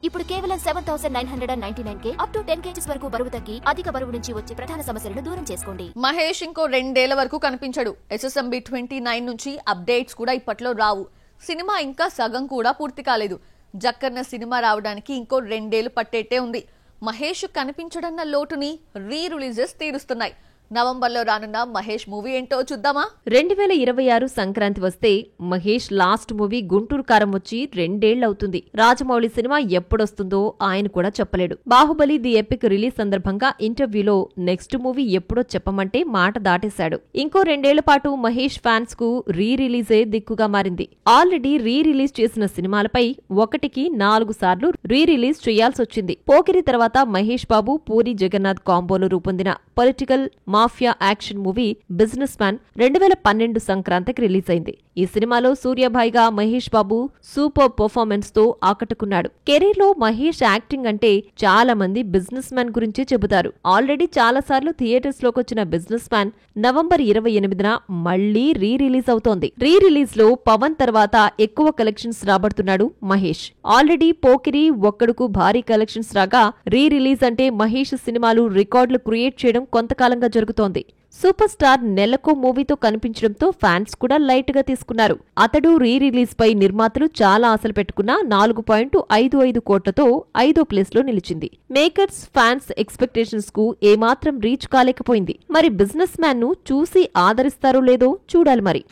ఇప్పుడు కేవలం 7,999 up to 10 kgs వరకు బరువు తగ్గి అధిక బరువు నుంచి వచ్చే ప్రధాన సమస్యలను దూరం చేసుకోండి. మహేష్ ఇంకో 2 ఏళ్ల వరకు కనిపించడు. SSMB 29 నుంచి అప్డేట్స్ కూడా ఇప్పట్లో రావు. సినిమా ఇంకా సగం కూడా పూర్తి కాలేదు. జక్కన్న సినిమా రావడానికి ఇంకో 2 ఏళ్లు పట్టేట్టే ఉంది. మహేష్ కనిపించడన్న లోటుని రిలీజెస్ తీరుస్తున్నాయి. నవంబర్లో రానున్న మహేష్ మూవీ ఏంటో చూద్దామా? 2026 సంక్రాంతి వస్తే మహేష్ లాస్ట్ మూవీ గుంటూరు కారం వచ్చి 2 ఏళ్లవుతుంది. రాజమౌళి సినిమా ఎప్పుడొస్తుందో ఆయన కూడా చెప్పలేడు. బాహుబలి ది ఎపిక్ రిలీజ్ సందర్భంగా ఇంటర్వ్యూలో నెక్స్ట్ మూవీ ఎప్పుడో చెప్పమంటే మాట దాటేశాడు. ఇంకో 2 ఏళ్ల పాటు మహేష్ ఫ్యాన్స్ కు రిలీజే దిక్కుగా మారింది. ఆల్రెడీ రిలీజ్ చేసిన సినిమాలపై 1కి 4 సార్లు రిలీజ్ చేయాల్సొచ్చింది. పోకిరి తర్వాత మహేష్ బాబు పూరి జగన్నాథ్ కాంబోలో రూపొందిన political mafia action movie business man 2012 సంక్రాంతికి రిలీజ్ అయింది. ఈ సినిమాలో సూర్యభాయ్గా మహేష్ బాబు సూపర్ పర్ఫార్మెన్స్ తో ఆకట్టుకున్నాడు. కెరీర్ లో మహేష్ యాక్టింగ్ అంటే చాలా మంది బిజినెస్ మ్యాన్ గురించే చెబుతారు. ఆల్రెడీ చాలా సార్లు థియేటర్స్ లోకి వచ్చిన బిజినెస్ మ్యాన్ నవంబర్ 28న మళ్లీ రిలీజ్ అవుతోంది. రిలీజ్ లో పవన్ తర్వాత ఎక్కువ కలెక్షన్స్ రాబడుతున్నాడు మహేష్. ఆల్రెడీ పోకిరి ఒక్కడుకు భారీ కలెక్షన్స్ రాగా రిలీజ్ అంటే మహేష్ సినిమాలు రికార్డులు క్రియేట్ చేయడం కొంతకాలంగా జరుగుతోంది. సూపర్ స్టార్ నెలకో మూవీతో కనిపించడంతో ఫ్యాన్స్ కూడా లైట్ గా తీసుకున్నారు. అతడు రిలీజ్ పై నిర్మాతలు చాలా ఆశలు పెట్టుకున్న 4.55 కోట్లతో 5వ ప్లేస్ లో నిలిచింది. మేకర్స్ ఫ్యాన్స్ ఎక్స్పెక్టేషన్స్ కు ఏమాత్రం రీచ్ కాలేకపోయింది. మరి బిజినెస్ మ్యాన్ ను చూసి ఆదరిస్తారో లేదో చూడాలి మరి.